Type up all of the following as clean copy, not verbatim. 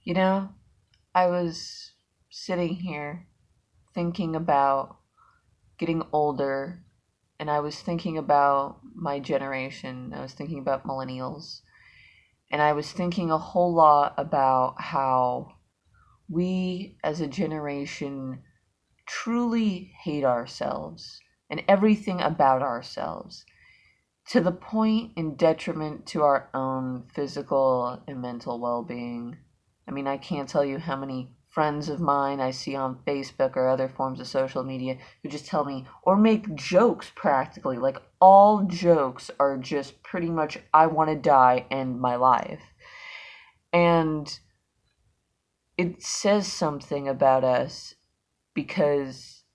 You know, I was sitting here thinking about getting older, and I was thinking about my generation. I was thinking about millennials, and I was thinking a whole lot about how we as a generation truly hate ourselves and everything about ourselves to the point in detriment to our own physical and mental well being. I mean, I can't tell you how many friends of mine I see on Facebook or other forms of social media who just tell me or make jokes practically. Like, all jokes are just pretty much, I want to die, end my life. And it says something about us because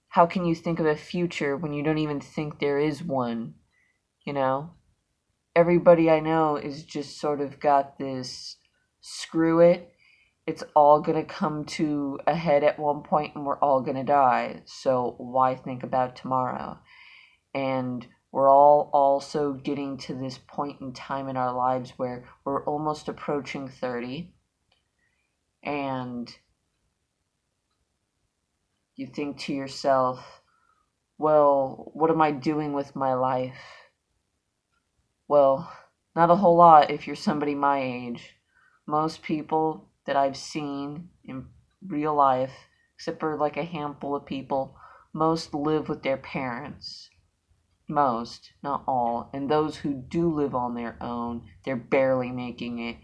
how can you think of a future when you don't even think there is one, you know? Everybody I know is just sort of got this screw it. It's all going to come to a head at one point and we're all going to die. So why think about tomorrow? And we're all also getting to this point in time in our lives where we're almost approaching 30. And you think to yourself, well, what am I doing with my life? Well, not a whole lot if you're somebody my age. Most people that I've seen in real life, except for like a handful of people, most live with their parents. Most, not all. And those who do live on their own, they're barely making it.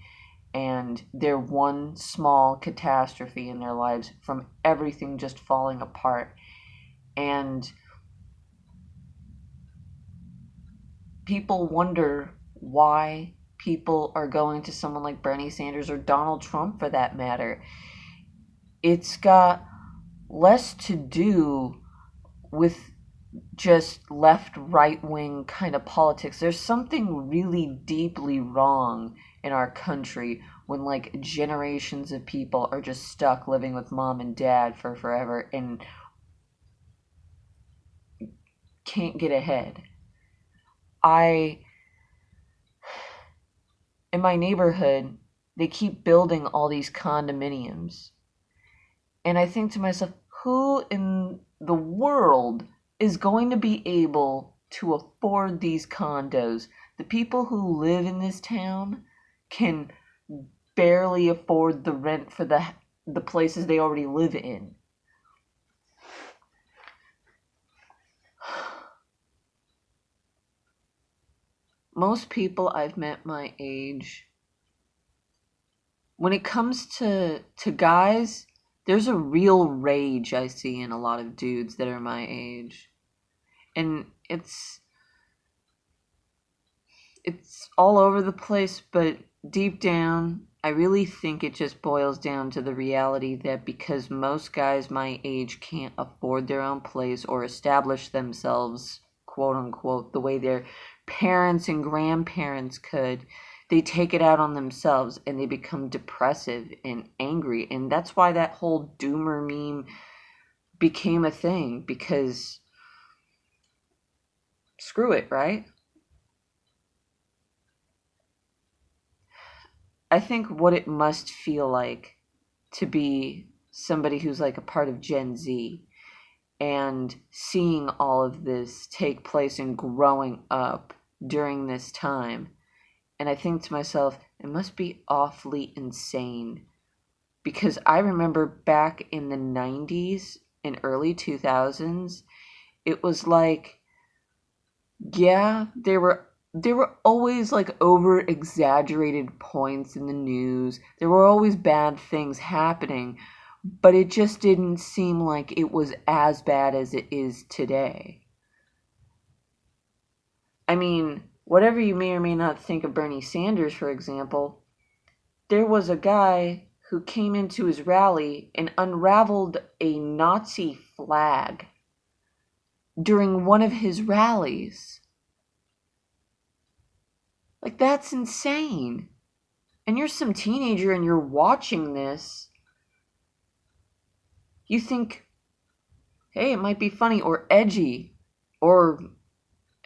And they're one small catastrophe in their lives from everything just falling apart. And people wonder why people are going to someone like Bernie Sanders or Donald Trump for that matter. It's got less to do with just left right wing kind of politics. There's something really deeply wrong in our country when like generations of people are just stuck living with mom and dad for forever and can't get ahead. I In my neighborhood, they keep building all these condominiums. And I think to myself, who in the world is going to be able to afford these condos? The people who live in this town can barely afford the rent for the places they already live in. Most people I've met my age, when it comes to guys, there's a real rage I see in a lot of dudes that are my age. And it's all over the place, but deep down, I really think it just boils down to the reality that because most guys my age can't afford their own place or establish themselves, quote unquote, the way their parents and grandparents could, they take it out on themselves and they become depressive and angry. And that's why that whole doomer meme became a thing, because screw it, right? I think what it must feel like to be somebody who's like a part of Gen Z and seeing all of this take place and growing up during this time. And I think to myself, it must be awfully insane because I remember back in the 90s and early 2000s, it was like, yeah, there were always like over exaggerated points in the news. There were always bad things happening, but it just didn't seem like it was as bad as it is today. I mean, whatever you may or may not think of Bernie Sanders, for example, there was a guy who came into his rally and unraveled a Nazi flag during one of his rallies. Like, that's insane. And you're some teenager and you're watching this. You think, hey, it might be funny or edgy, or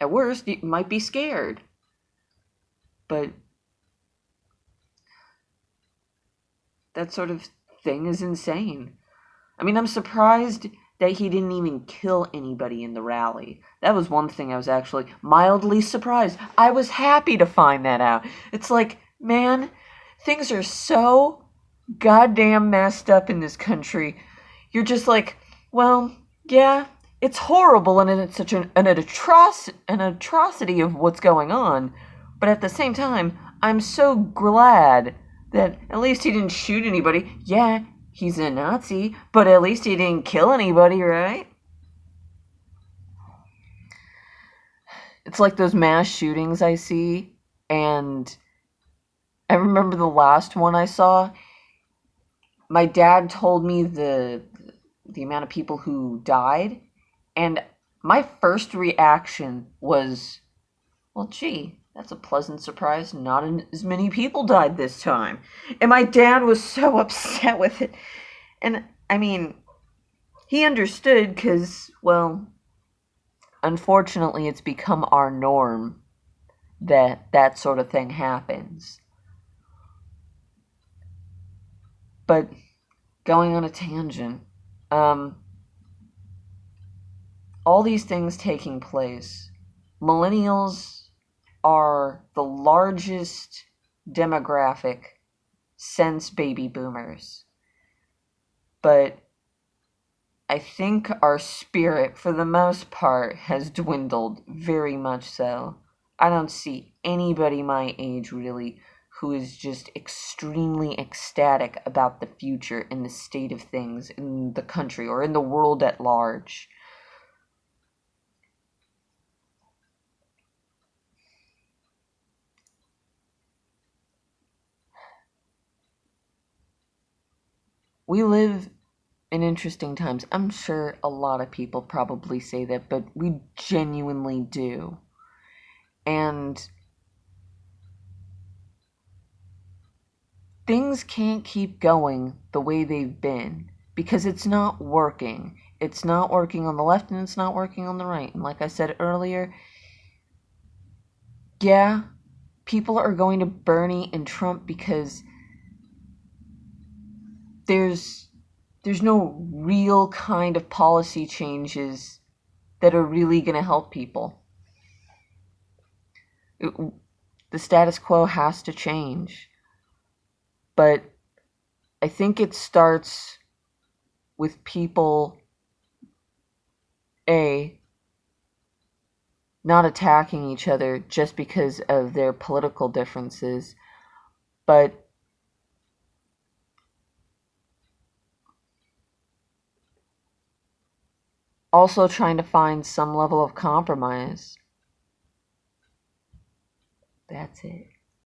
at worst, you might be scared. But that sort of thing is insane. I mean, I'm surprised that he didn't even kill anybody in the rally. That was one thing I was actually mildly surprised. I was happy to find that out. It's like, man, things are so goddamn messed up in this country. You're just like, well, yeah, it's horrible and it's such an atrocity of what's going on. But at the same time, I'm so glad that at least he didn't shoot anybody. Yeah, he's a Nazi, but at least he didn't kill anybody, right? It's like those mass shootings I see, and I remember the last one I saw. My dad told me the amount of people who died, and my first reaction was, well, gee, that's a pleasant surprise. Not as many people died this time. And my dad was so upset with it. And, I mean, he understood because, well, unfortunately, it's become our norm that that sort of thing happens. But going on a tangent, all these things taking place, millennials are the largest demographic since baby boomers. But I think our spirit, for the most part, has dwindled very much so. I don't see anybody my age, really, who is just extremely ecstatic about the future and the state of things in the country or in the world at large. We live in interesting times. I'm sure a lot of people probably say that, but we genuinely do. And things can't keep going the way they've been because it's not working. It's not working on the left and it's not working on the right. And like I said earlier, yeah, people are going to Bernie and Trump because there's no real kind of policy changes that are really going to help people. The status quo has to change. But I think it starts with people, not attacking each other just because of their political differences, but also trying to find some level of compromise. That's it.